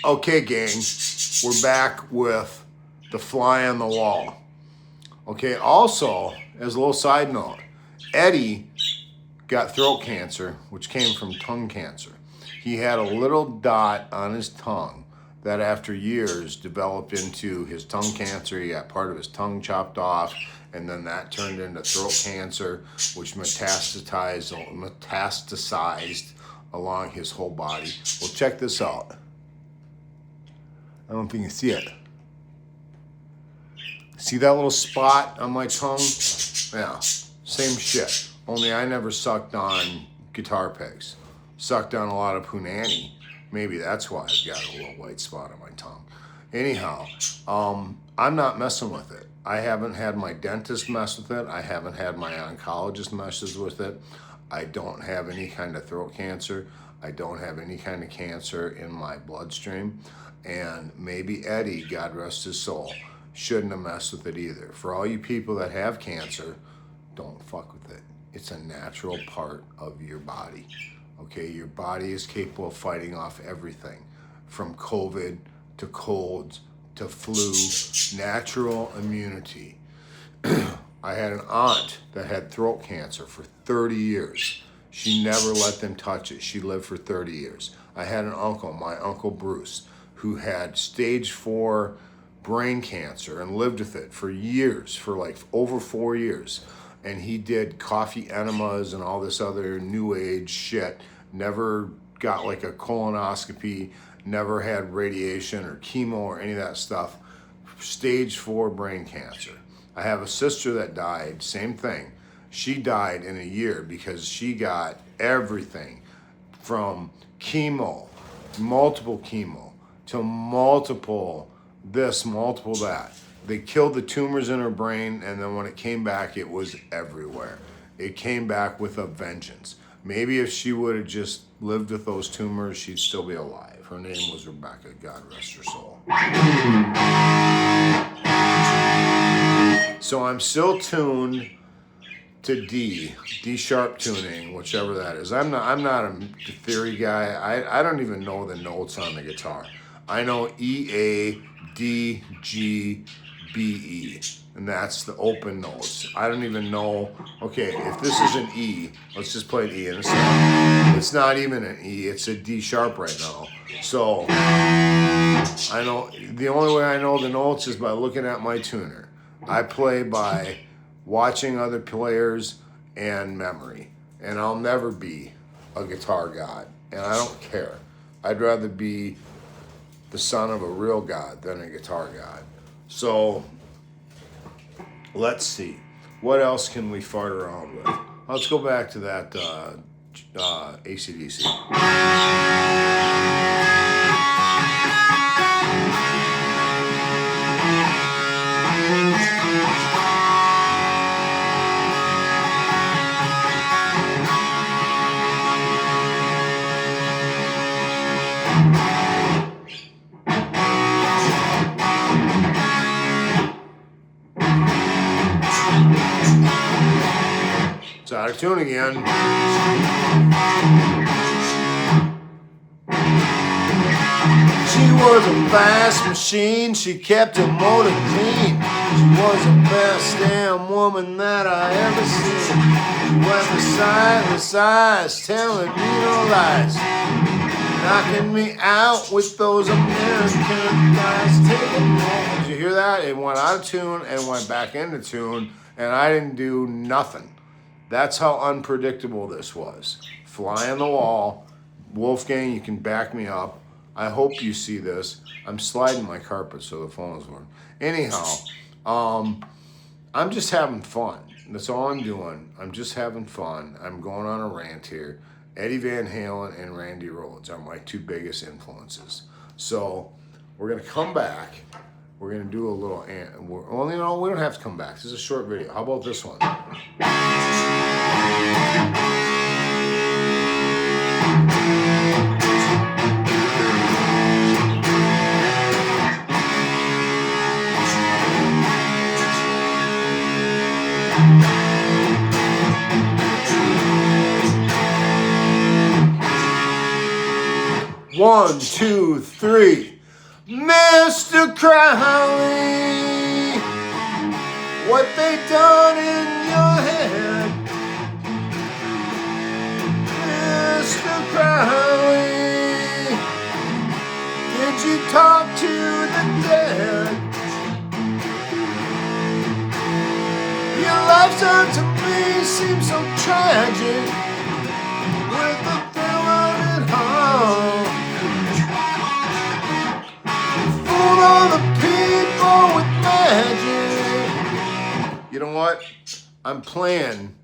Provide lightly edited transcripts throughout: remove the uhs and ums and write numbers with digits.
Okay, gang, we're back with the fly on the wall. Okay, also, as a little side note, Eddie got throat cancer, which came from tongue cancer. He had a little dot on his tongue that after years developed into his tongue cancer. He got part of his tongue chopped off, and then that turned into throat cancer, which metastasized along his whole body. Well, check this out. I don't think you see it. See that little spot on my tongue? Yeah, same shit. Only I never sucked on guitar picks. Sucked on a lot of punani. Maybe that's why I've got a little white spot on my tongue. Anyhow, I'm not messing with it. I haven't had my dentist mess with it. I haven't had my oncologist messes with it. I don't have any kind of throat cancer. I don't have any kind of cancer in my bloodstream. And maybe Eddie, God rest his soul, shouldn't have messed with it either. For all you people that have cancer, don't fuck with it. It's a natural part of your body. Okay, your body is capable of fighting off everything from COVID to colds to flu, natural immunity. I had an aunt that had throat cancer for 30 years. She never let them touch it. She lived for 30 years. I had an uncle, my Uncle Bruce, who had stage 4 brain cancer and lived with it for years, for like over 4 years. And he did coffee enemas and all this other new age shit. Never got like a colonoscopy, never had radiation or chemo or any of that stuff. Stage 4 brain cancer. I have a sister that died, same thing. She died in a year because she got everything from chemo, multiple chemo, to multiple this, multiple that. They killed the tumors in her brain, and then when it came back, it was everywhere. It came back with a vengeance. Maybe if she would have just lived with those tumors, she'd still be alive. Her name was Rebecca, God rest her soul. So I'm still tuned to D sharp tuning, whichever that is. I'm not a theory guy. I don't even know the notes on the guitar. I know E, A, D, G, B, E, and that's the open notes. I don't even know. Okay, if this is an E, let's just play an E, and it's not even an E. It's a D sharp right now. So I know the only way I know the notes is by looking at my tuner. I play by watching other players and memory, and I'll never be a guitar god, and I don't care. I'd rather be the son of a real god than a guitar god. So let's see, what else can we fart around with? Let's go back to that AC/DC. It's out of tune again. She was a fast machine, she kept her motor clean. She was the best damn woman that I ever seen. She went beside the sides, telling me no lies, knocking me out with those American guys. Did you hear that? It went out of tune and went back into tune, and I didn't do nothing. That's how unpredictable this was. Fly on the wall. Wolfgang, you can back me up. I hope you see this. I'm sliding my carpet so the phone is working. Anyhow, I'm just having fun. That's all I'm doing. I'm just having fun. I'm going on a rant here. Eddie Van Halen and Randy Rhoads are my two biggest influences. So we're going to come back. We're going to do a little, well, you know, we don't have to come back. This is a short video. How about this one? 1, 2, 3. Mr. Crowley, what they done in your head? Mr. Crowley, did you talk to the dead? Your life unto me seems so tragic, with the thrill of it all. Fool all the people with magic. You know what? I'm playing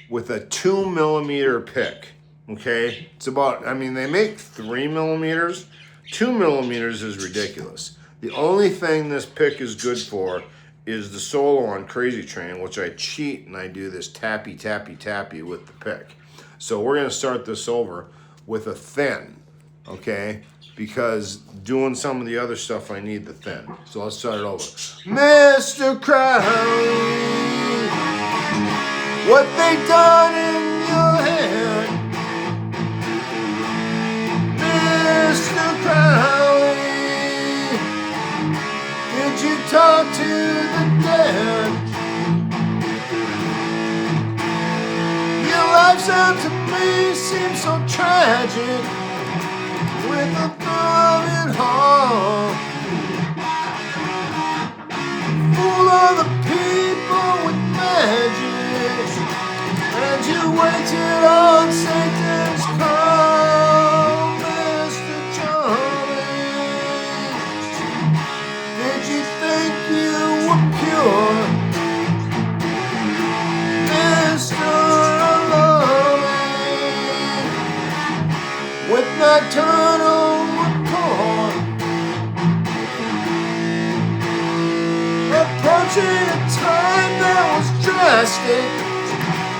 with a 2mm pick. Okay? It's about, I mean, they make 3mm. 2mm is ridiculous. The only thing this pick is good for is the solo on Crazy Train, which I cheat and I do this tappy, tappy, tappy with the pick. So we're gonna start this over with a thin, okay? Because doing some of the other stuff, I need the thin. So let's start it over. Mr. Crowley, what they done in your head? Mr. Crowley, did you talk to the dead? Your life sounds to me seems so tragic, with the thrill of it all. Full of the people with magic, and you waited on Satan's call, Mr. Johnny. Did you think you were pure, Mr. Alone, with nocturnal report, approaching a time that was drastic?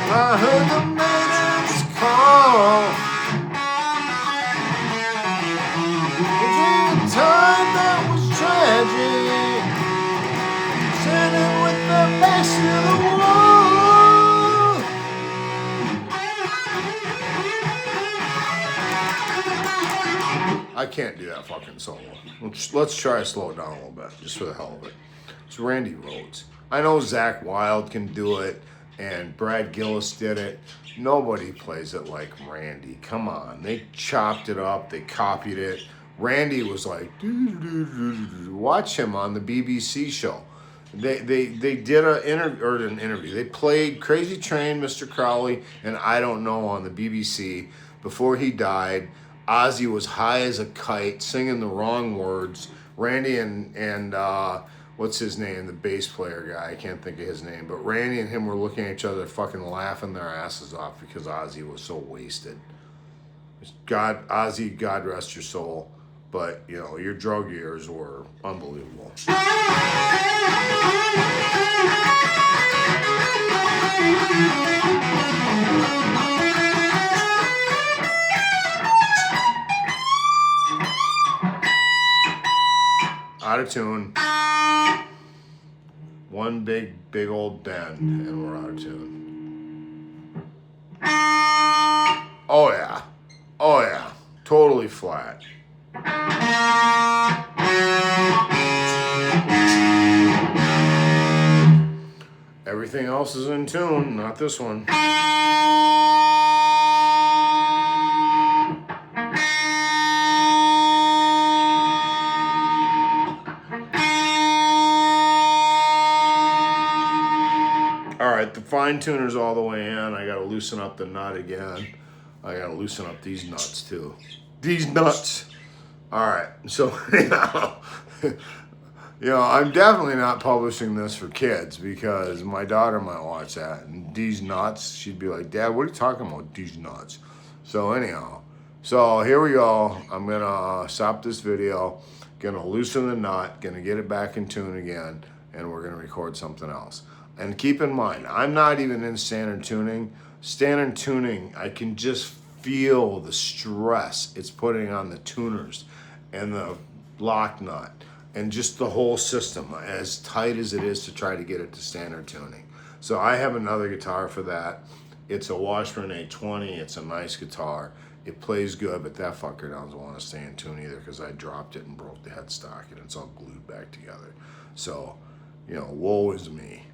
I heard the maiden's call. Approaching a time that was tragic, standing with their backs to the wall. I can't do that fucking solo. Let's try to slow it down a little bit, just for the hell of it. It's Randy Rhoads. I know Zakk Wylde can do it, and Brad Gillis did it. Nobody plays it like Randy. Come on, they chopped it up, they copied it. Randy was like, watch him on the BBC show. They did an interview. They played Crazy Train, Mr. Crowley, and I Don't Know on the BBC before he died. Ozzy was high as a kite, singing the wrong words. Randy and what's his name, the bass player guy, I can't think of his name, but Randy and him were looking at each other fucking laughing their asses off because Ozzy was so wasted. God, Ozzy, God rest your soul, but you know, your drug years were unbelievable. Out of tune. One big old bend, and we're out of tune. Oh yeah. Oh yeah. Totally flat. Everything else is in tune, not this one. Alright, the fine tuner's all the way in. I gotta loosen up the nut again. I gotta loosen up these nuts too. These nuts! Alright, so you know, I'm definitely not publishing this for kids because my daughter might watch that. And these nuts, she'd be like, Dad, what are you talking about, these nuts? So anyhow, so here we go. I'm gonna stop this video, gonna loosen the nut, gonna get it back in tune again, and we're gonna record something else. And keep in mind, I'm not even in standard tuning. Standard tuning, I can just feel the stress it's putting on the tuners and the lock nut and just the whole system, as tight as it is to try to get it to standard tuning. So I have another guitar for that. It's a Washburn 820. It's a nice guitar. It plays good, but that fucker doesn't want to stay in tune either because I dropped it and broke the headstock and it's all glued back together. So, woe is me.